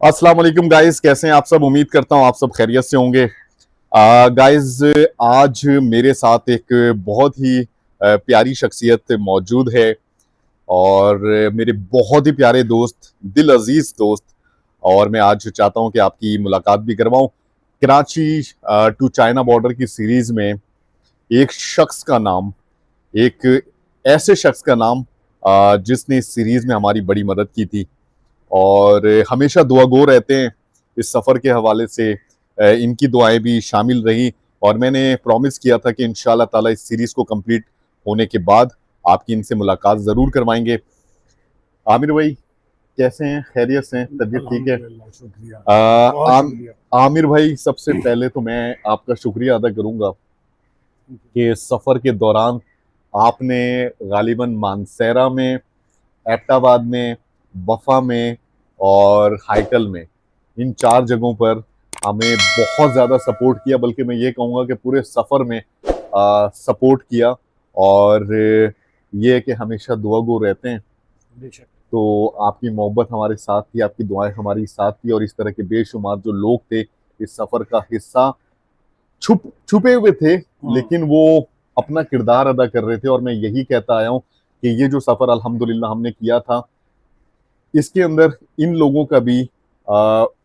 अस्सलाम वालेकुम गाइस, कैसे हैं आप सब। उम्मीद करता हूं आप सब खैरियत से होंगे। गाइस, आज मेरे साथ एक बहुत ही प्यारी शख्सियत मौजूद है और मेरे बहुत ही प्यारे दोस्त, दिल अजीज दोस्त। और मैं आज चाहता हूं कि आपकी मुलाकात भी करवाऊं। कराची टू चाइना बॉर्डर की सीरीज में एक शख्स का नाम, एक ऐसे शख्स का नाम जिसने इस सीरीज में हमारी बड़ी मदद की थी और हमेशा दुआ गो रहते हैं इस सफ़र के हवाले से। इनकी दुआएं भी शामिल रही और मैंने प्रॉमिस किया था कि इंशाल्लाह ताला इस सीरीज को कंप्लीट होने के बाद आपकी इनसे मुलाकात ज़रूर करवाएंगे। आमिर भाई, कैसे हैं? खैरियत से हैं? तबीयत ठीक है? अल्हम्दुलिल्लाह, शुक्रिया, बहुत शुक्रिया। आमिर भाई, सबसे पहले तो मैं आपका शुक्रिया अदा करूंगा कि सफ़र के दौरान आपने गालिबन मानसेरा में, एबटाबाद में, वफा में और हाइकल में, इन 4 जगहों पर हमें बहुत ज़्यादा सपोर्ट किया। बल्कि मैं ये कहूँगा कि पूरे सफ़र में सपोर्ट किया और ये है कि हमेशा दुआ गो रहते हैं। बेशक। तो आपकी मोहब्बत हमारे साथ थी, आपकी दुआएं हमारी साथ थी और इस तरह के बेशुमार जो लोग थे इस सफ़र का हिस्सा, छुपे हुए थे लेकिन वो अपना किरदार अदा कर रहे थे। और मैं यही कहता आया हूँ कि ये जो सफ़र अल्हम्दुलिल्लाह हमने किया था, इसके अंदर इन लोगों का भी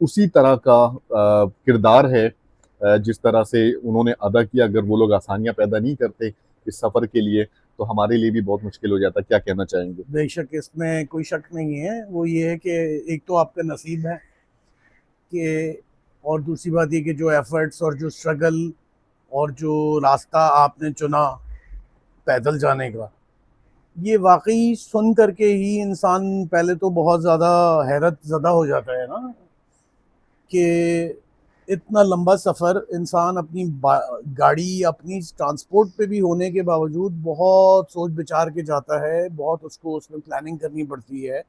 उसी तरह का किरदार है जिस तरह से उन्होंने अदा किया। अगर वो लोग आसानियाँ पैदा नहीं करते इस सफ़र के लिए तो हमारे लिए भी बहुत मुश्किल हो जाता। क्या कहना चाहेंगे? बेशक, इसमें कोई शक नहीं है। वो ये है कि एक तो आपका नसीब है कि, और दूसरी बात ये कि जो एफर्ट्स और जो स्ट्रगल और जो रास्ता आपने चुना पैदल जाने का, ये वाक़ई सुन करके ही इंसान पहले तो बहुत ज़्यादा हैरत ज़दा हो जाता है ना, कि इतना लंबा सफ़र इंसान अपनी गाड़ी, अपनी ट्रांसपोर्ट पे भी होने के बावजूद बहुत सोच विचार के जाता है, बहुत उसको उसमें प्लानिंग करनी पड़ती है।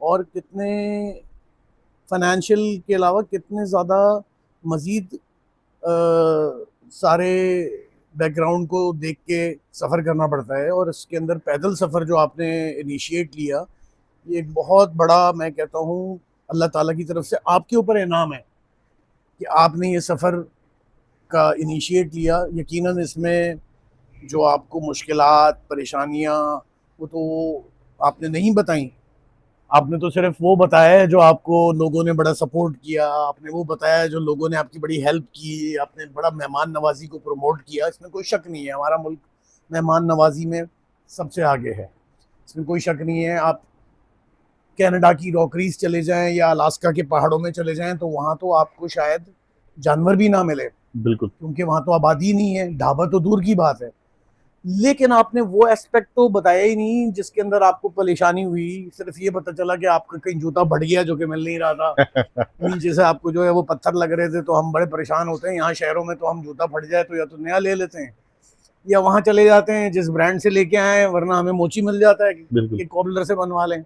और कितने फाइनेंशियल के अलावा कितने ज़्यादा मज़ीद सारे बैकग्राउंड को देख के सफ़र करना पड़ता है। और इसके अंदर पैदल सफ़र जो आपने इनिशिएट लिया, ये एक बहुत बड़ा, मैं कहता हूँ, अल्लाह ताला की तरफ से आपके ऊपर इनाम है कि आपने ये सफ़र का इनिशिएट लिया। यकीनन इसमें जो आपको मुश्किलात, परेशानियाँ, वो तो आपने नहीं बताई। आपने तो सिर्फ वो बताया है जो आपको लोगों ने बड़ा सपोर्ट किया, आपने वो बताया है जो लोगों ने आपकी बड़ी हेल्प की, आपने बड़ा मेहमान नवाजी को प्रमोट किया। इसमें कोई शक नहीं है, हमारा मुल्क मेहमान नवाजी में सबसे आगे है, इसमें कोई शक नहीं है। आप कनाडा की रॉकरीज चले जाएं या अलास्का के पहाड़ों में चले जाएं तो वहाँ तो आपको शायद जानवर भी ना मिले, बिल्कुल। क्योंकि वहाँ तो आबादी नहीं है, ढाबा तो दूर की बात है। लेकिन आपने वो एस्पेक्ट तो बताया ही नहीं जिसके अंदर आपको परेशानी हुई। सिर्फ ये पता चला कि आपका कहीं जूता फट गया जो कि मिल नहीं रहा था, नीचे से आपको जो है वो पत्थर लग रहे थे। तो हम बड़े परेशान होते हैं यहाँ शहरों में, तो हम जूता फट जाए तो या तो नया ले लेते हैं या वहाँ चले जाते हैं जिस ब्रांड से लेके आए हैं, वरना हमें मोची मिल जाता है बिल्कुल। कि कॉबलर से बनवा लें।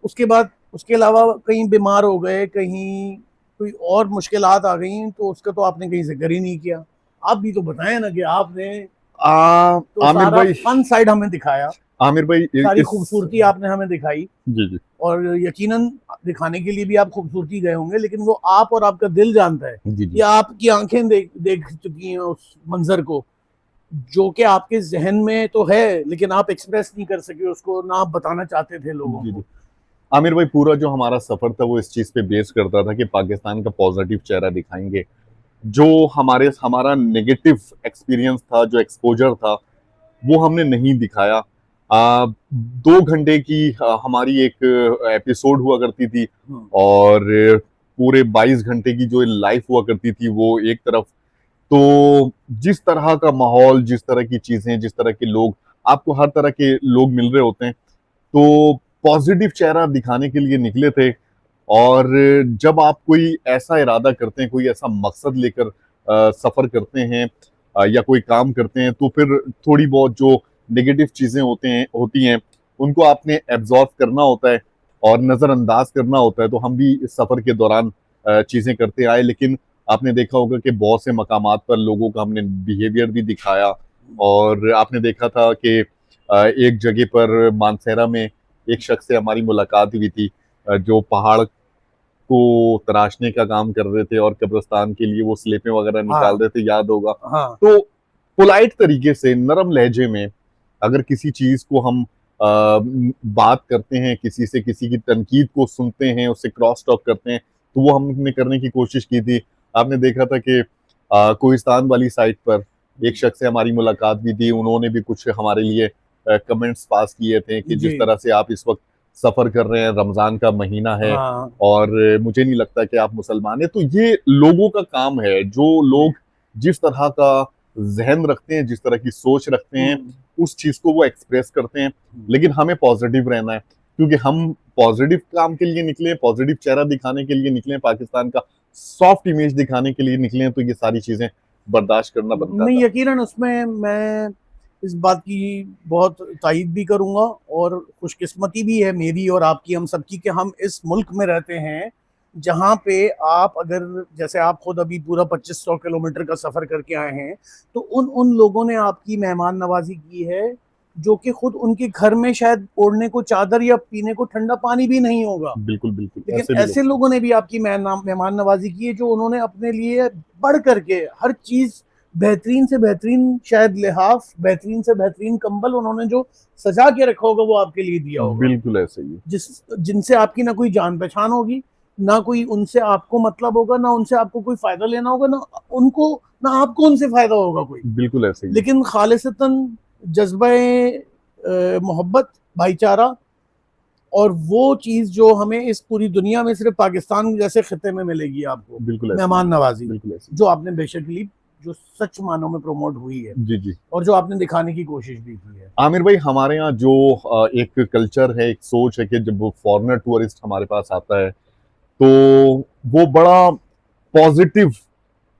उसके बाद उसके अलावा कहीं बीमार हो गए, कहीं कोई और मुश्किलात आ गई, तो उसका तो आपने कहीं जिक्र ही नहीं किया। आप भी तो बताएं ना कि आपने तो आमिर सारा भाई, फन साइड हमें दिखाया, आमिर भाई सारी इस खूबसूरती आपने हमें दिखाई। जी जी और यकीनन दिखाने के लिए भी आप खूबसूरती गए होंगे, लेकिन वो आप और आपका दिल जानता है, जी जी या आपकी आंखें देख देख चुकी हैं उस मंजर को, जो कि आपके जहन में तो है लेकिन आप एक्सप्रेस नहीं कर सके उसको, ना आप बताना चाहते थे लोगों जी जी। को। आमिर भाई, पूरा जो हमारा सफर था वो इस चीज पे बेस करता था कि पाकिस्तान का पॉजिटिव चेहरा दिखाएंगे। जो हमारा नेगेटिव एक्सपीरियंस था, जो एक्सपोजर था, वो हमने नहीं दिखाया। 2 घंटे की हमारी एक एपिसोड हुआ करती थी और पूरे 22 घंटे की जो लाइफ हुआ करती थी वो एक तरफ। तो जिस तरह का माहौल, जिस तरह की चीजें, जिस तरह के लोग, आपको हर तरह के लोग मिल रहे होते हैं। तो पॉजिटिव चेहरा दिखाने के लिए निकले थे। और जब आप कोई ऐसा इरादा करते हैं, कोई ऐसा मकसद लेकर सफर करते हैं या कोई काम करते हैं, तो फिर थोड़ी बहुत जो नेगेटिव चीजें होती हैं, उनको आपने एब्जॉर्व करना होता है और नजरअंदाज करना होता है। तो हम भी इस सफर के दौरान चीजें करते आए। लेकिन आपने देखा होगा कि बहुत से मकामात पर लोगों का हमने बिहेवियर भी दिखाया। और आपने देखा था कि एक जगह पर मानसेरा में एक शख्स से हमारी मुलाकात हुई थी जो पहाड़ को तराशने का काम कर रहे थे और कब्रिस्तान के लिए वो स्लिपें वगैरह निकाल हाँ रहे थे, याद होगा। हाँ तो पोलाइट तरीके से, नरम लहजे में अगर किसी चीज को हम बात करते हैं, किसी से किसी की तनकीद को सुनते हैं, उससे क्रॉस टॉक करते हैं, तो वो हमने करने की कोशिश की थी। आपने देखा था कि कोहिस्तान वाली साइट पर एक शख्स से हमारी मुलाकात भी थी, उन्होंने भी कुछ हमारे लिए कमेंट्स पास किए थे कि जी जिस तरह से आप इस वक्त सफर कर रहे हैं, रमजान का महीना है हाँ और मुझे नहीं लगता कि आप मुसलमान हैं। तो ये लोगों का काम है, जो लोग जिस तरह का जहन रखते हैं, जिस तरह की सोच रखते हैं, हम्म, उस चीज को वो एक्सप्रेस करते हैं। लेकिन हमें पॉजिटिव रहना है, क्योंकि हम पॉजिटिव काम के लिए निकले, पॉजिटिव चेहरा दिखाने के लिए निकले, पाकिस्तान का सॉफ्ट इमेज दिखाने के लिए निकले, तो ये सारी चीजें बर्दाश्त करना बनता नहीं था। यकीनन उसमें मैं इस बात की बहुत तायीद भी करूंगा, और खुशकिस्मती भी है मेरी और आपकी, हम सबकी, कि हम इस मुल्क में रहते हैं जहाँ पे आप अगर, जैसे आप खुद अभी पूरा 2500 किलोमीटर का सफर करके आए हैं, तो उन उन लोगों ने आपकी मेहमान नवाजी की है जो कि खुद उनके घर में शायद ओढ़ने को चादर या पीने को ठंडा पानी भी नहीं होगा, बिल्कुल बिल्कुल, लेकिन ऐसे भी लोग ऐसे लोगों ने भी आपकी मेहमान नवाजी की है जो उन्होंने अपने लिए बढ़ करके हर चीज, बेहतरीन से बेहतरीन शायद लिहाफ, बेहतरीन से बेहतरीन कंबल उन्होंने जो सजा के रखा होगा वो आपके लिए दिया होगा, बिल्कुल ऐसे ही है। जिस जिनसे आपकी ना कोई जान पहचान होगी, ना कोई उनसे आपको मतलब होगा, ना उनसे आपको कोई फायदा लेना होगा, ना उनको, ना आपको उनसे फायदा होगा कोई, बिल्कुल ऐसे ही है। लेकिन खालिसतन जज्बा मोहब्बत, भाईचारा, और वो चीज जो हमें इस पूरी दुनिया में सिर्फ पाकिस्तान जैसे खिते में मिलेगी आपको, बिल्कुल ऐसे ही मेहमान है। नवाजी, बिल्कुल ऐसे ही जो आपने बेशकली, जो सच मानों में प्रमोट हुई है, है। जी जी। और जो आपने दिखाने की कोशिश भी की है। आमिर भाई, हमारे यहाँ जो एक कल्चर है, एक सोच है कि जब वो फॉरेनर टूरिस्ट हमारे पास आता है, तो वो बड़ा पॉजिटिव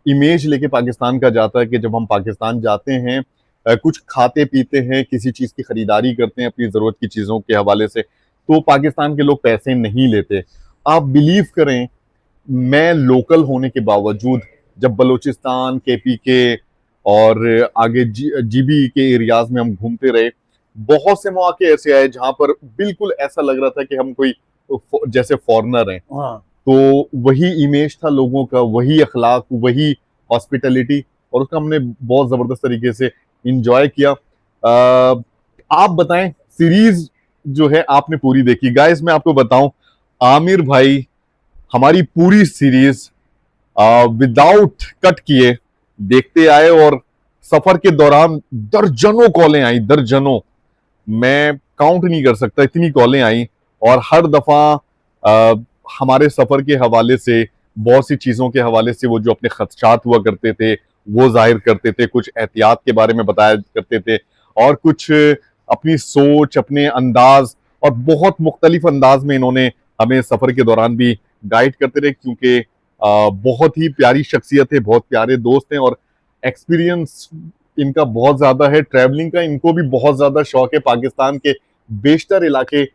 इमेज लेके पाकिस्तान का जाता है कि जब हम पाकिस्तान जाते हैं, कुछ खाते पीते हैं, किसी चीज की खरीदारी करते हैं अपनी जरूरत की चीजों के हवाले से, तो पाकिस्तान के लोग पैसे नहीं लेते। आप बिलीव करें, मैं लोकल होने के बावजूद जब बलूचिस्तान, केपी के और आगे जीबी के एरियाज में हम घूमते रहे, बहुत से मौके ऐसे आए जहां पर बिल्कुल ऐसा लग रहा था कि हम कोई जैसे फॉरेनर हैं। हाँ तो वही इमेज था लोगों का, वही अखलाक, वही हॉस्पिटैलिटी, और उसका हमने बहुत जबरदस्त तरीके से इंजॉय किया। आप बताएं, सीरीज जो है आपने पूरी देखी? गाइस मैं आपको बताऊं, आमिर भाई हमारी पूरी सीरीज विदाउट कट किए देखते आए, और सफर के दौरान दर्जनों कॉलें आई, दर्जनों, मैं काउंट नहीं कर सकता, इतनी कॉलें आई। और हर दफा अ, हमारे सफर के हवाले से, बहुत सी चीजों के हवाले से वो जो अपने खदशात हुआ करते थे वो जाहिर करते थे, कुछ एहतियात के बारे में बताया करते थे, और कुछ अपनी सोच, अपने अंदाज, और बहुत मुख्तलिफ अंदाज में इन्होंने हमें सफर के दौरान भी गाइड करते रहे, क्योंकि बहुत ही प्यारी शख्सियत है, बहुत प्यारे दोस्त हैं, और एक्सपीरियंस इनका बहुत ज्यादा है ट्रैवलिंग का। इनको भी बहुत ज्यादा शौक है, पाकिस्तान के बेशतर इलाके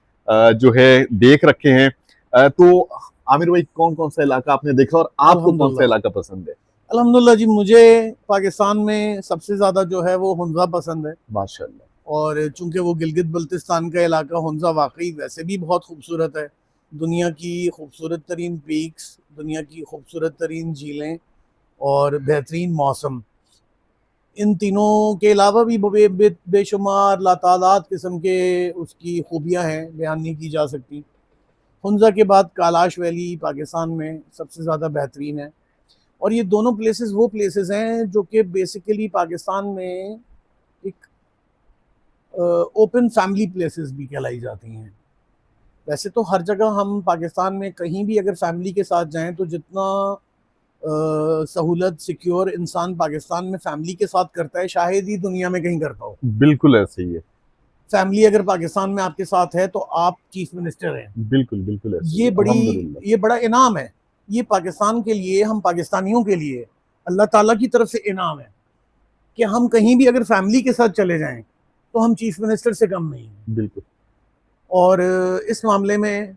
जो है देख रखे हैं। तो आमिर भाई, कौन कौन सा इलाका आपने देखा और आपको कौन सा अल्हम्दुलिल्लाह, इलाका पसंद है? अल्हम्दुलिल्लाह जी, मुझे पाकिस्तान में सबसे ज़्यादा जो है वो हुंजा पसंद है, माशाल्लाह। और चूंकि वो गिलगित बल्तिस्तान का इलाका, हुंजा वाकई वैसे भी बहुत खूबसूरत है, दुनिया की खूबसूरत तरीन पीक्स, दुनिया की खूबसूरत तरीन झीलें, और बेहतरीन मौसम, इन तीनों के अलावा भी बेशुमार लातादाद किस्म के उसकी खूबियाँ हैं, बयान नहीं की जा सकती। हुंजा के बाद कैलाश वैली पाकिस्तान में सबसे ज़्यादा बेहतरीन है, और ये दोनों प्लेसेस वो प्लेसेस हैं जो कि बेसिकली पाकिस्तान में एक ओपन फैमिली प्लेसेस भी कहलाई जाती हैं। वैसे तो हर जगह हम पाकिस्तान में कहीं भी अगर फैमिली के साथ जाएं, तो जितना सहूलत सिक्योर इंसान पाकिस्तान में फैमिली के साथ करता है, शायद ही दुनिया में कहीं करता हो। बिल्कुल ऐसे ही है। फैमिली अगर पाकिस्तान में आपके साथ है तो आप चीफ मिनिस्टर हैं। बिल्कुल बिल्कुल ऐसे ही ये है, बड़ी, अल्हम्दुलिल्लाह। ये बड़ा इनाम है, ये पाकिस्तान के लिए, हम पाकिस्तानियों के लिए अल्लाह ताला की तरफ से इनाम है कि हम कहीं भी अगर फैमिली के साथ चले जाएं तो हम चीफ मिनिस्टर से कम नहीं हैं। बिल्कुल। और इस मामले में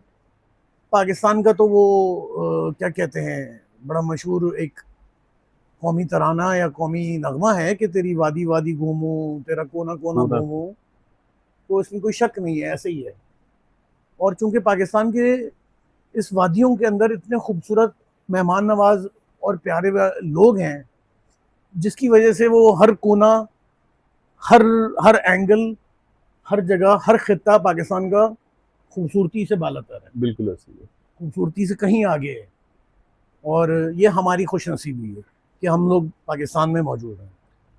पाकिस्तान का तो वो क्या कहते हैं, बड़ा मशहूर एक कौमी तराना या कौमी नगमा है कि तेरी वादी वादी घूमूं, तेरा कोना कोना पूरा। घूमूं, तो इसमें कोई शक नहीं है, ऐसे ही है। और चूंकि पाकिस्तान के इस वादियों के अंदर इतने खूबसूरत मेहमान नवाज और प्यारे लोग हैं, जिसकी वजह से वो हर कोना, हर हर एंगल, हर जगह, हर खित्ता पाकिस्तान का खूबसूरती से बालातर है, बिल्कुल ऐसी है। खूबसूरती से कहीं आगे है। और ये हमारी खुशनसीबी है कि हम लोग पाकिस्तान में मौजूद हैं।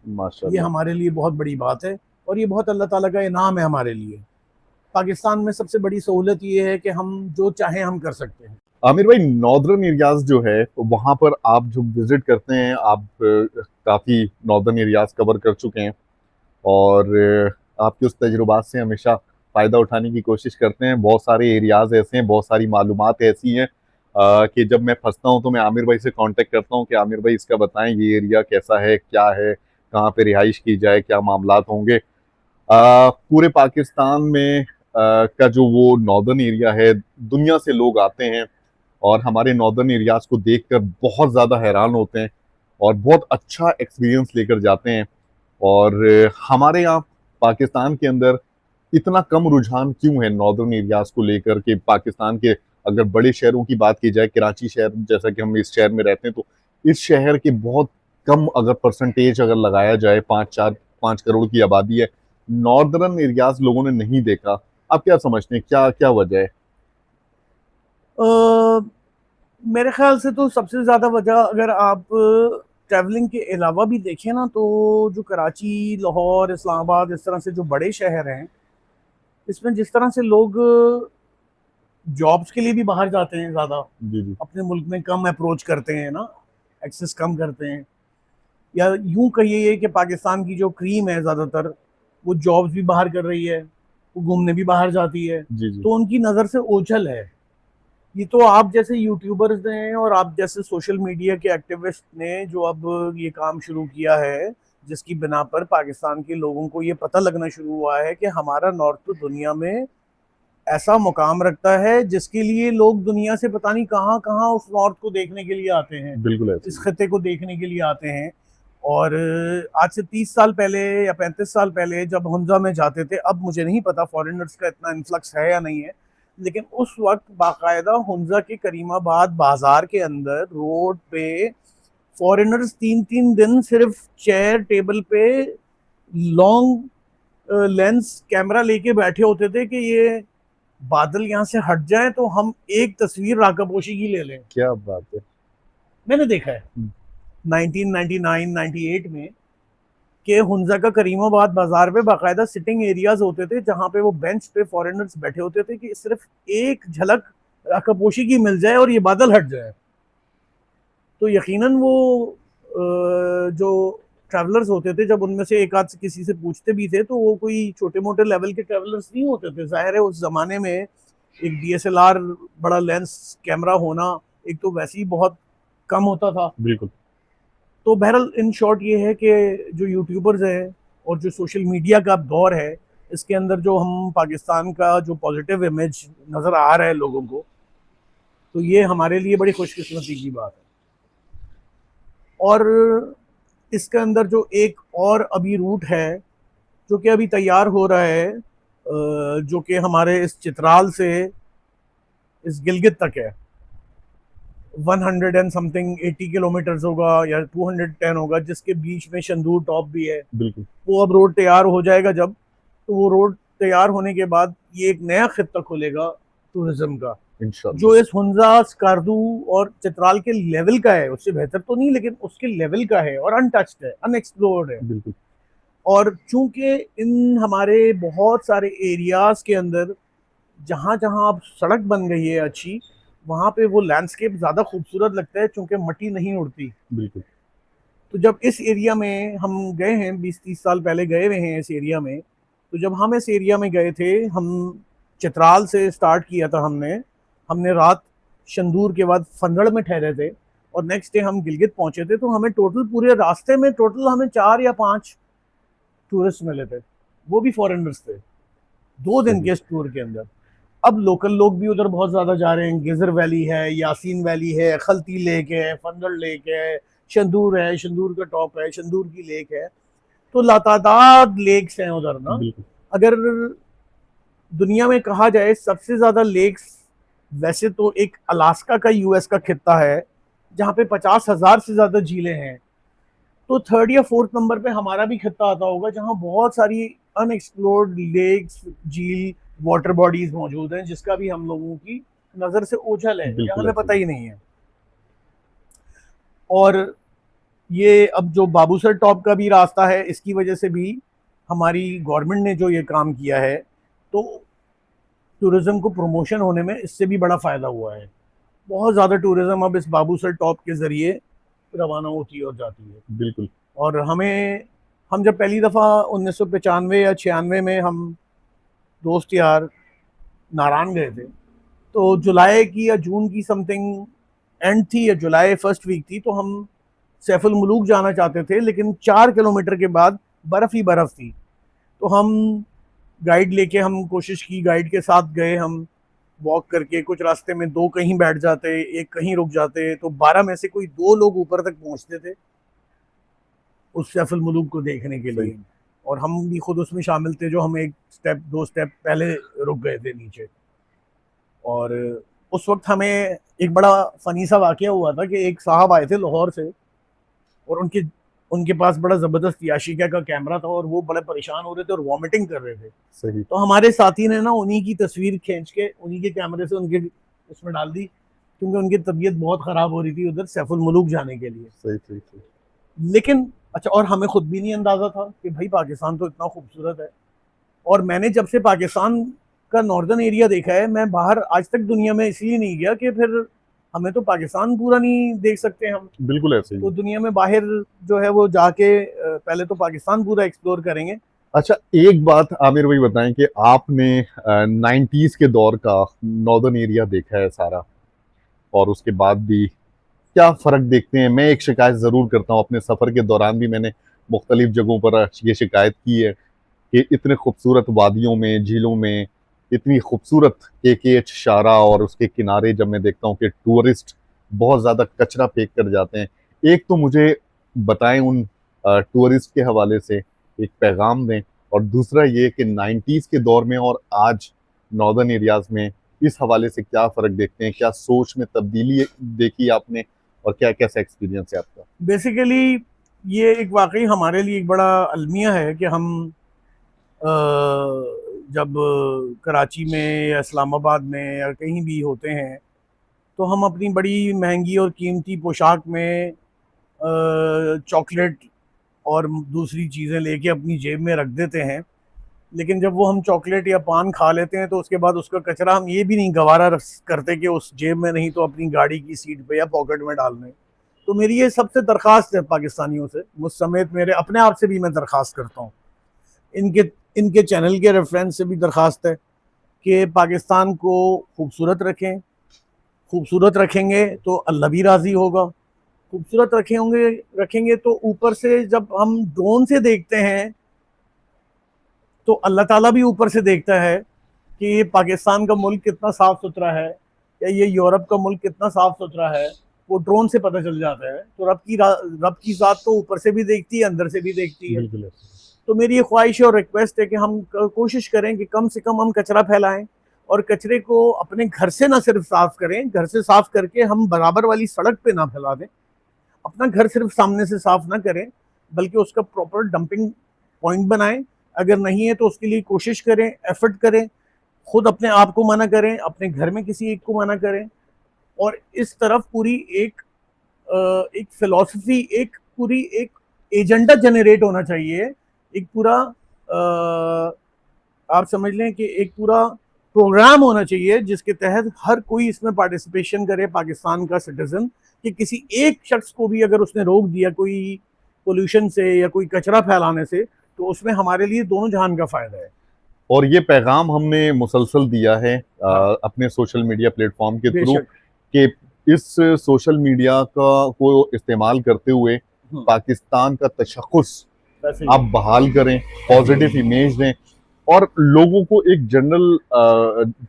ये माशाल्लाह। हमारे लिए बहुत बड़ी बात है और ये बहुत अल्लाह ताला का इनाम है हमारे लिए। पाकिस्तान में सबसे बड़ी सहूलत ये है कि हम जो चाहें हम कर सकते हैं। आमिर भाई, नॉर्दर्न एरियाज जो है वहां पर आप जो विजिट करते हैं, आप काफी नॉर्दर्न एरियाज कवर कर चुके हैं और आपके उस तजुर्बात से हमेशा फ़ायदा उठाने की कोशिश करते हैं। बहुत सारे एरियाज़ ऐसे हैं, बहुत सारी मालूमात ऐसी हैं कि जब मैं फंसता हूँ तो मैं आमिर भाई से कांटेक्ट करता हूँ कि आमिर भाई इसका बताएं, ये एरिया कैसा है, क्या है, कहाँ पे रिहाइश की जाए, क्या मामलात होंगे। पूरे पाकिस्तान में का जो वो नॉर्दर्न एरिया है, दुनिया से लोग आते हैं और हमारे नॉर्दर्न एरियाज़ को देखकर बहुत ज़्यादा हैरान होते हैं और बहुत अच्छा एक्सपीरियंस लेकर जाते हैं। और हमारे यहाँ पाकिस्तान के अंदर इतना कम रुझान क्यों है नॉर्दर्न एरियाज को लेकर के? पाकिस्तान के अगर बड़े शहरों की बात की जाए, कराची शहर जैसा कि हम इस शहर में रहते हैं, तो इस शहर के बहुत कम अगर परसेंटेज अगर लगाया जाए, 5 करोड़ की आबादी है, नॉर्दर्न एरियाज लोगों ने नहीं देखा। आप क्या समझते हैं, क्या क्या वजह है? अ, मेरे ख्याल से तो सबसे ज़्यादा वजह, अगर आप ट्रैवलिंग के अलावा भी देखें ना, तो जो कराची, लाहौर, इस्लामाबाद, इस तरह से जो बड़े शहर हैं, इसमें जिस तरह से लोग जॉब्स के लिए भी बाहर जाते हैं, ज़्यादा जी जी। अपने मुल्क में कम अप्रोच करते हैं ना, एक्सेस कम करते हैं, या यूं कहिए कि पाकिस्तान की जो क्रीम है ज़्यादातर, वो जॉब्स भी बाहर कर रही है, वो घूमने भी बाहर जाती है, जी जी। तो उनकी नज़र से ओझल है। ये तो आप जैसे यूट्यूबर्स ने और आप जैसे सोशल मीडिया के एक्टिविस्ट ने जो अब ये काम शुरू किया है, जिसकी बिना पर पाकिस्तान के लोगों को ये पता लगना शुरू हुआ है कि हमारा नॉर्थ तो दुनिया में ऐसा मुकाम रखता है जिसके लिए लोग दुनिया से पता नहीं कहाँ कहाँ उस नॉर्थ को देखने के लिए आते हैं, बिल्कुल ऐसे इस ही। खत्ते को देखने के लिए आते हैं। और आज से 30 साल पहले या 35 साल पहले जब हुंजा में जाते थे, अब मुझे नहीं पता फॉरेनर्स का इतना इन्फ्लक्स है या नहीं है, लेकिन उस वक्त बाकायदा हुंजा के करीमाबाद बाजार के अंदर रोड पे फॉरेनर्स 3 3 दिन सिर्फ चेयर टेबल पे लॉन्ग लेंस कैमरा लेके बैठे होते थे कि ये बादल यहाँ से हट जाए तो हम एक तस्वीर राकापोशी की ले लें। क्या बात है। मैंने देखा है 1999 98 में कि हुंजा का करीमाबाद बाजार पे बाकायदा सिटिंग एरियाज होते थे, जहां पे वो बेंच पे फॉरेनर्स बैठे होते थे कि सिर्फ एक झलक राकापोशी की मिल जाए और ये बादल हट जाए। तो यकीनन वो जो ट्रैवलर्स होते थे, जब उनमें से एक आध से किसी से पूछते भी थे, तो वो कोई छोटे मोटे लेवल के ट्रैवलर्स नहीं होते थे। जाहिर है उस जमाने में एक डीएसएलआर बड़ा लेंस कैमरा होना एक तो वैसे ही बहुत कम होता था। बिल्कुल। तो बहरहाल इन शॉर्ट ये है कि जो यूट्यूबर्स हैं और जो सोशल मीडिया का दौर है, इसके अंदर जो हम पाकिस्तान का जो पॉजिटिव इमेज नज़र आ रहा है लोगों को, तो ये हमारे लिए बड़ी खुशकिस्मती की बात है। और इसके अंदर जो एक और अभी रूट है जो कि अभी तैयार हो रहा है, जो कि हमारे इस चित्राल से इस गिलगित तक है, 100 एंड समथिंग 80 किलोमीटर्स होगा या 210 होगा, जिसके बीच में शंदूर टॉप भी है। बिल्कुल। वो अब रोड तैयार हो जाएगा जब, तो वो रोड तैयार होने के बाद ये एक नया खित्ता खुलेगा टूरिज्म का, जो इंशाल्लाह। इस हुंजा, स्कार्दू और चित्राल के लेवल का है। उससे बेहतर तो नहीं, लेकिन उसके लेवल का है और अनटच्ड है, अनएक्सप्लोर्ड है। बिल्कुल। और चूंकि इन हमारे बहुत सारे एरियाज के अंदर जहां जहां अब सड़क बन गई है अच्छी, वहां पे वो लैंडस्केप ज्यादा खूबसूरत लगता है, चूंकि मिट्टी नहीं उड़ती। बिल्कुल। तो जब इस एरिया में हम गए हैं, 20 30 साल पहले गए हुए हैं इस एरिया में, तो जब हम इस एरिया में गए थे, हम चित्राल से स्टार्ट किया था हमने हमने रात शंदूर के बाद फंदड़ में ठहरे थे और नेक्स्ट डे हम गिलगित पहुंचे थे। तो हमें टोटल पूरे रास्ते में टोटल हमें 4 या 5 टूरिस्ट मिले थे, वो भी फॉरेनर्स थे, 2 दिन सही। के इस टूर के अंदर। अब लोकल लोग भी उधर बहुत ज्यादा जा रहे हैं, गेजर वैली है, यासीन वैली है, खलती लेक है, फंदड़ लेक है, शंदूर है, शंदूर का टॉप है, शंदूर की लेक है। तो लातादाद लेक्स हैं उधर ना। बिल्कुल। अगर दुनिया में कहा जाए सबसे ज्यादा लेक्स वैसे तो एक अलास्का का यूएस का खित्ता है जहाँ पे 50,000 से ज्यादा झीलें हैं, तो थर्ड या फोर्थ नंबर पे हमारा भी खित्ता आता होगा जहाँ बहुत सारी अनएक्सप्लोर्ड लेक्स, झील, वाटर बॉडीज मौजूद हैं जिसका भी हम लोगों की नजर से ओझल है या बिल्कुल हमें ऐसे पता ही। ही नहीं है। और ये अब जो बाबूसर टॉप का भी रास्ता है, इसकी वजह से भी हमारी गवर्नमेंट ने जो ये काम किया है, तो टूरिज्म को प्रमोशन होने में इससे भी बड़ा फायदा हुआ है। बहुत ज़्यादा टूरिज्म अब इस बाबूसर टॉप के ज़रिए रवाना होती है और जाती है। बिल्कुल। और हम जब पहली दफ़ा 1995 या 96 में हम दोस्त यार नारायण गए थे, तो जुलाई की या जून की समथिंग एंड थी, या जुलाई फर्स्ट वीक थी, तो हम सैफुल मुलूक जाना चाहते थे, लेकिन 4 किलोमीटर के बाद बर्फ़ ही बर्फ़ थी। तो हम गाइड लेके हम कोशिश की, गाइड के साथ गए हम वॉक करके, कुछ रास्ते में दो कहीं बैठ जाते, एक कहीं रुक जाते, तो 12 में से कोई 2 लोग ऊपर तक पहुंचते थे उस सैफुल मुलूक को देखने के सही। लिए। और हम भी खुद उसमें शामिल थे, जो हम एक स्टेप 2 स्टेप पहले रुक गए थे नीचे। और उस वक्त हमें एक बड़ा फनी सा वाकया हुआ था कि एक साहब आए थे लाहौर से, और उनके उनके पास बड़ा जबरदस्त याशिका का कैमरा था, और वो बड़े परेशान हो रहे थे और वॉमिटिंग कर रहे थे। सही। तो हमारे साथी ने ना उन्हीं की तस्वीर खींच के उन्हीं के कैमरे से उनके उसमें डाल दी, क्योंकि उनकी तबीयत बहुत खराब हो रही थी उधर सैफुल मुलूक जाने के लिए। सही सही सही। लेकिन अच्छा, और हमें खुद भी नहीं अंदाजा था कि भाई पाकिस्तान तो इतना खूबसूरत है। और मैंने जब से पाकिस्तान का नॉर्दर्न एरिया देखा है, मैं बाहर आज तक दुनिया में इसलिए नहीं गया कि फिर हमें तो पाकिस्तान पूरा नहीं देख सकते हम, बिल्कुल ऐसे तो ही। दुनिया में बाहर जो है वो जाके पहले तो पाकिस्तान पूरा एक्सप्लोर करेंगे। अच्छा, एक बात आमिर भाई बताएं कि आपने 90s के दौर का नॉर्दर्न एरिया देखा है सारा, और उसके बाद भी क्या फ़र्क देखते हैं? मैं एक शिकायत ज़रूर करता हूँ, अपने सफ़र के दौरान भी मैंने मुख्तलिफ जगहों पर ये शिकायत की है कि इतने खूबसूरत वादियों में, झीलों में, इतनी खूबसूरत KKH शारा और उसके किनारे जब मैं देखता हूँ कि टूरिस्ट बहुत ज़्यादा कचरा फेंक कर जाते हैं। एक तो मुझे बताएं उन टूरिस्ट के हवाले से एक पैगाम दें, और दूसरा ये कि 90s के दौर में और आज नॉर्दर्न एरियाज़ में इस हवाले से क्या फ़र्क देखते हैं? क्या सोच में तब्दीली देखी आपने, और क्या कैसा एक्सपीरियंस है आपका? बेसिकली ये एक वाकई हमारे लिए एक बड़ा अलमिया है कि हम जब कराची में या इस्लामाबाद में या कहीं भी होते हैं, तो हम अपनी बड़ी महंगी और कीमती पोशाक में चॉकलेट और दूसरी चीज़ें लेके अपनी जेब में रख देते हैं। लेकिन जब वो हम चॉकलेट या पान खा लेते हैं, तो उसके बाद उसका कचरा हम ये भी नहीं गवारा करते कि उस जेब में नहीं तो अपनी गाड़ी की सीट पे या पॉकेट में डाल लें। तो मेरी ये सबसे दरख्वास्त है पाकिस्तानियों से, मुझ समेत मेरे अपने आप से भी मैं दरख्वास्त करता हूँ, इनके इनके चैनल के रेफरेंस से भी दरख्वास्त है कि पाकिस्तान को खूबसूरत रखें। खूबसूरत रखेंगे तो अल्लाह भी राज़ी होगा। खूबसूरत रखेंगे तो ऊपर से जब हम ड्रोन से देखते हैं, तो अल्लाह ताला भी ऊपर से देखता है कि ये पाकिस्तान का मुल्क कितना साफ़ सुथरा है, या ये यूरोप का मुल्क कितना साफ़ सुथरा है, वो ड्रोन से पता चल जाता है। तो रब की ज़ात तो ऊपर से भी देखती है, अंदर से भी देखती है। बिल्कुल ऐसे। तो मेरी ये ख्वाहिश और रिक्वेस्ट है कि हम कोशिश करें कि कम से कम हम कचरा फैलाएं, और कचरे को अपने घर से ना सिर्फ साफ करें, घर से साफ करके हम बराबर वाली सड़क पे ना फैला दें। अपना घर सिर्फ सामने से साफ ना करें, बल्कि उसका प्रॉपर डंपिंग पॉइंट बनाएं। अगर नहीं है तो उसके लिए कोशिश करें, एफर्ट करें, खुद अपने आप को मना करें, अपने घर में किसी एक को मना करें। और इस तरफ पूरी एक फिलॉसफी, एक पूरी एक एजेंडा जनरेट होना चाहिए, एक पूरा आप समझ लें कि एक पूरा प्रोग्राम होना चाहिए जिसके तहत हर कोई इसमें पार्टिसिपेशन करे, पाकिस्तान का सिटीजन, कि किसी एक शख्स को भी अगर उसने रोक दिया कोई पोल्यूशन से या कोई कचरा फैलाने से, तो उसमें हमारे लिए दोनों जहान का फायदा है। और ये पैगाम हमने मुसलसल दिया है हाँ, अपने सोशल मीडिया प्लेटफॉर्म के थ्रू, बेशक। कि इस सोशल मीडिया का को इस्तेमाल करते हुए पाकिस्तान का तशख़्ख़ुस वैसे आप ही बहाल करें, पॉजिटिव इमेज दें, और लोगों को एक जनरल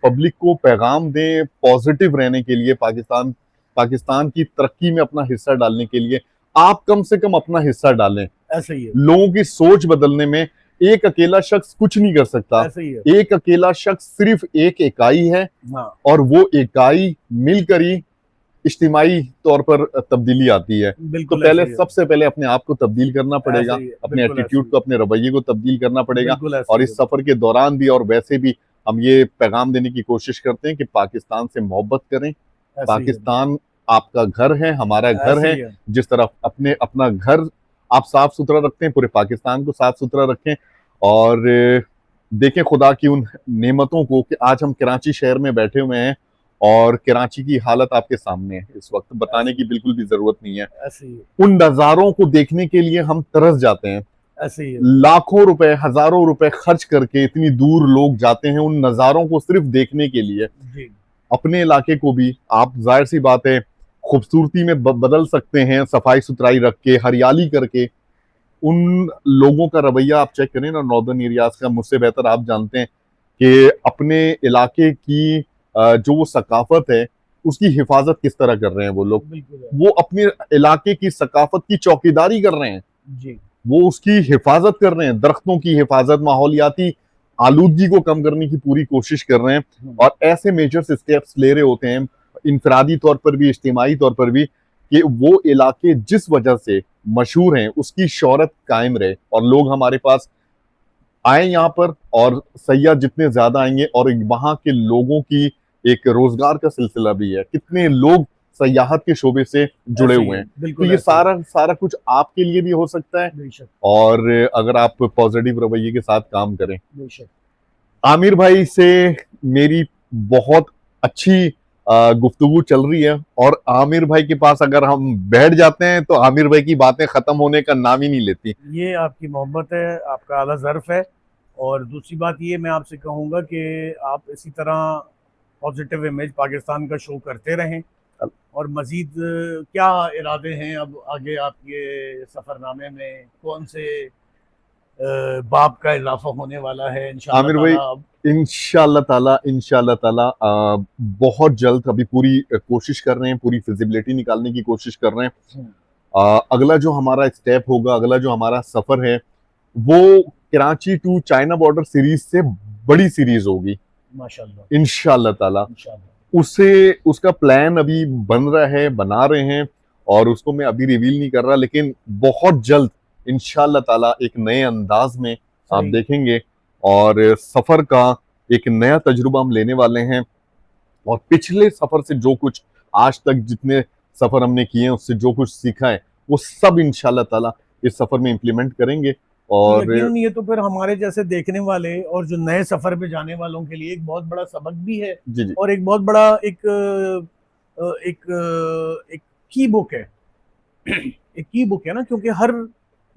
पब्लिक को पैगाम दें पॉजिटिव रहने के लिए, पाकिस्तान की तरक्की में अपना हिस्सा डालने के लिए। आप कम से कम अपना हिस्सा डालें, ऐसा ही है। लोगों की सोच बदलने में। एक अकेला शख्स कुछ नहीं कर सकता। ऐसे ही है। एक अकेला शख्स सिर्फ एक इकाई है, हाँ और वो इकाई मिलकर ही इज्तिमाई तौर पर तब्दीली आती है। तो बिल्कुल पहले ऐसे ही है। सबसे पहले अपने आप को तब्दील करना पड़ेगा, ऐसे ही है, अपने बिल्कुल ऐसे एटीट्यूड ही को, अपने रवैये को तब्दील करना पड़ेगा। बिल्कुल ऐसे और ही इस है। सफर के दौरान भी और वैसे भी हम ये पैगाम देने की कोशिश करते हैं कि पाकिस्तान से मोहब्बत करें। ऐसे ही है। पाकिस्तान आपका घर है, हमारा घर ऐसे है। ही है। जिस तरह अपने अपना घर आप साफ सुथरा रखते हैं, पूरे पाकिस्तान को साफ सुथरा रखें। और देखें खुदा की उन नेमतों को कि आज हम कराची शहर में बैठे हुए हैं और कराची की हालत आपके सामने है। इस वक्त बताने की बिल्कुल भी जरूरत नहीं है। ऐसे ही है। उन नज़ारों को देखने के लिए हम तरस जाते हैं। ऐसे ही है। लाखों रुपए, हजारों रुपए खर्च करके इतनी दूर लोग जाते हैं उन नज़ारों को सिर्फ देखने के लिए। जी अपने इलाके को भी आप जाहिर सी बात है खूबसूरती में बदल सकते हैं, सफाई सुथराई रख के, हरियाली करके। उन लोगों का रवैया आप चेक करें ना, नॉर्दर्न एरियाज का, मुझसे बेहतर आप जानते हैं कि अपने इलाके की जो वो सकाफत है उसकी हिफाजत किस तरह कर रहे हैं वो लोग। बिल्कुल है। वो अपने इलाके की सकाफत की चौकीदारी कर रहे हैं, जी वो उसकी हिफाजत कर रहे हैं, दरख्तों की हिफाजत, माहौलियाती आलूदगी को कम करने की पूरी कोशिश कर रहे हैं। और ऐसे मेजर स्टेप्स ले रहे होते हैं, इनफरादी तौर पर भी, इज्तिमाई तौर पर भी, कि वो इलाके जिस वजह से मशहूर हैं उसकी शोहरत कायम रहे और लोग हमारे पास आए यहाँ पर। और सयाह जितने ज्यादा आएंगे, और वहां के लोगों की एक रोजगार का सिलसिला भी है, कितने लोग सयाहत के शोबे से जुड़े ऐसे ही हुए है। हैं। तो बिल्कुल ये ऐसे ही है। सारा सारा कुछ आपके लिए भी हो सकता है, बेशक और अगर आप पॉजिटिव रवैये के साथ काम करें। बेशक। आमिर भाई से मेरी बहुत अच्छी गुफ्तगू चल रही है, और आमिर भाई के पास अगर हम बैठ जाते हैं तो आमिर भाई की बातें खत्म होने का नाम ही नहीं लेती। ये आपकी मोहब्बत है, आपका आला ज़र्फ है। और दूसरी बात ये मैं आपसे कहूँगा कि आप इसी तरह पॉजिटिव इमेज पाकिस्तान का शो करते रहें। और मज़ीद क्या इरादे हैं अब आगे आपके सफ़रनामे में, कौन से बाब का इजाफा होने वाला है इंशाअल्लाह आमिर भाई, ताला? इंशाल्लाह ताला बहुत जल्द, अभी पूरी कोशिश कर रहे हैं, पूरी फिजिबिलिटी निकालने की कोशिश कर रहे हैं। अगला जो हमारा स्टेप होगा, अगला जो हमारा सफर है, वो Karachi to China border series से बड़ी सीरीज होगी माशाल्लाह इंशाल्लाह ताला। इंशाअल्लाह। उसे उसका प्लान अभी बन रहा है, बना रहे हैं, और उसको मैं अभी रिवील नहीं कर रहा, लेकिन बहुत जल्द इंशाल्लाह ताला एक नए अंदाज में आप सही। देखेंगे। और सफर का एक नया तजुर्बा हम लेने वाले हैं, और पिछले सफर से जो कुछ आज तक जितने सफर हमने किए हैं उससे जो कुछ सीखा है वो सब इंशाल्लाह ताला इस सफर में इम्प्लीमेंट करेंगे। और यकीनन ये तो फिर हमारे जैसे देखने वाले और जो नए सफर पे जाने वालों के लिए एक बहुत बड़ा सबक भी है। जी जी और एक बहुत बड़ा एक की बुक है। एक की बुक है ना, क्योंकि हर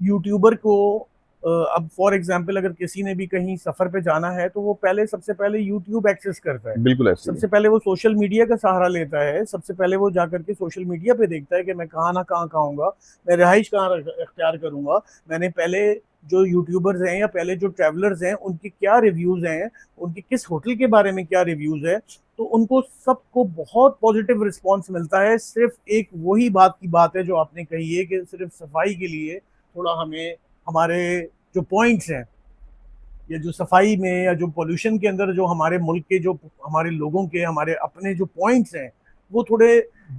यूट्यूबर को अब फॉर एग्जांपल अगर किसी ने भी कहीं सफर पे जाना है तो वो पहले सबसे पहले यूट्यूब एक्सेस करता है। बिल्कुल ऐसे ही सबसे पहले वो सोशल मीडिया का सहारा लेता है। सबसे पहले वो जाकर के सोशल मीडिया पे देखता है कि मैं कहाँ ना कहाँ खाऊंगा, मैं रिहाइश कहाँ इख्तियार करूंगा, मैंने पहले जो यूट्यूबर्स हैं या पहले जो ट्रैवलर्स हैं उनके क्या रिव्यूज हैं, उनके किस होटल के बारे में क्या रिव्यूज है। तो उनको सबको बहुत पॉजिटिव रिस्पॉन्स मिलता है। सिर्फ एक वही बात की बात है जो आपने कही है कि सिर्फ सफाई के लिए थोड़ा हमें हमारे जो पॉइंट्स हैं या जो सफाई में या जो पोल्यूशन के अंदर जो हमारे मुल्क के जो हमारे लोगों के हमारे अपने जो पॉइंट्स हैं वो थोड़े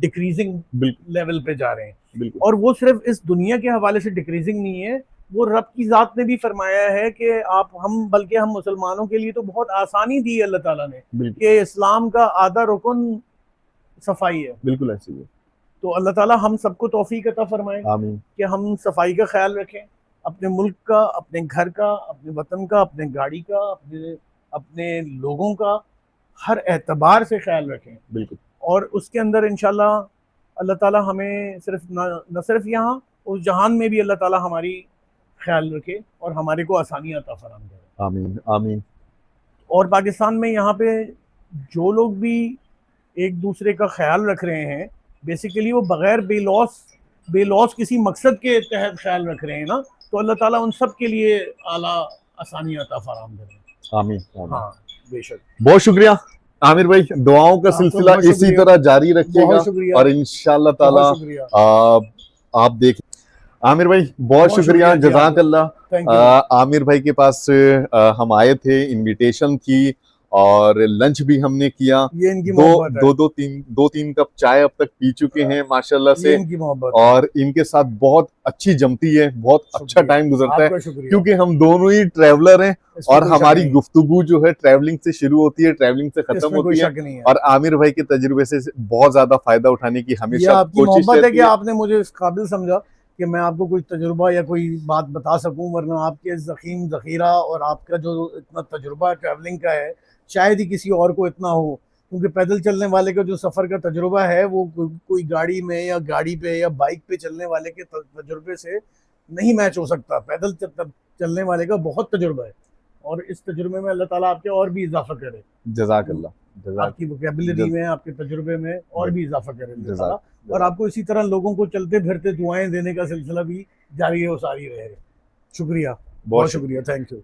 डिक्रीजिंग बिल्कुल लेवल पे जा रहे हैं। बिल्कुल और वो सिर्फ इस दुनिया के हवाले से डिक्रीजिंग नहीं है, वो रब की ज़ात ने भी फरमाया है कि आप हम बल्कि हम मुसलमानों के लिए तो बहुत आसानी दी है अल्लाह ताला ने बिल्कुल कि इस्लाम का आधा रुकन सफाई है। बिल्कुल ऐसे ही है। तो अल्लाह ताला हम सबको तौफीक अता फरमाए आमीन कि हम सफाई का ख्याल रखें, अपने मुल्क का, अपने घर का, अपने वतन का, अपने गाड़ी का, अपने अपने लोगों का हर एतबार से ख्याल रखें। बिल्कुल और उसके अंदर इंशाल्लाह अल्लाह ताला हमें सिर्फ न सिर्फ यहाँ उस जहान में भी अल्लाह ताला हमारी ख्याल रखे और हमारे को आसानियाँ अता फराम करे। आमीन आमीन। और पाकिस्तान में यहाँ पे जो लोग भी एक दूसरे का ख्याल रख रहे हैं बेसिकली वो बगैर बेलॉस किसी मकसद के तहत ख्याल रख रहे हैं ना, तो अल्लाह ताला उन सब के लिए आला आसानियाँ अता फराम करे। आमीन आमीन। हाँ बेशक। बहुत शुक्रिया आमिर भाई, दुआओं का आपको सिलसिला बहुत इसी शुक्रिया। तरह जारी रखिएगा बहुत शुक्रिया। और इंशाल्लाह ताला बहुत शुक्रिया। आप देख आमिर भाई बहुत बहुत शुक्रिया, शुक्रिया जी जज़ाकल्लाह। Thank you. आमिर भाई के पास हम आए थे, इनविटेशन थी और लंच भी हमने किया। ये इनकी दो मोहब्बत है, दो तीन कप चाय अब तक पी चुके हैं माशाल्लाह ये से। इनकी मोहब्बत है। और इनके साथ बहुत अच्छी जमती है, बहुत अच्छा शुक्रिया, टाइम गुजरता है, आपका शुक्रिया, क्योंकि हम दोनों ही ट्रैवलर हैं। इसमें और कोई शक हमारी नहीं, गुफ्तगू जो है ट्रैवलिंग से शुरू होती है, ट्रैवलिंग से खत्म इसमें कोई होती है। शक नहीं है। और आमिर भाई के तजुर्बे से बहुत ज्यादा फायदा उठाने की ये हमेशा आपकी कोशिश मोहब्बत है कि रहती है। आपने मुझे इस काबिल समझा कि मैं आपको कोई तजुर्बा या कोई बात बता सकूं, वरना आपके ज़ख़ीम ज़ख़ीरा और आपका जो इतना तजुर्बा ट्रैवलिंग का है, शायद ही किसी और को इतना हो। क्योंकि पैदल चलने वाले का जो सफ़र का तजुर्बा है वो कोई गाड़ी में या गाड़ी पे या बाइक पे चलने वाले के तजुर्बे से नहीं मैच हो सकता। पैदल चलने वाले का बहुत तजुर्बा है, और इस तजुर्बे में अल्लाह ताला आपके और भी इजाफा करे, जजाकल्ला, जजाक आपकी वोकेबलरी में, आपके तजुर्बे में और भी इजाफा करे अल्लाह ताला। जजाक और आपको इसी तरह लोगों को चलते फिरते दुआएं देने का सिलसिला भी जारी है और सारी रहे। शुक्रिया, बहुत बहुत शुक्रिया, थैंक यू।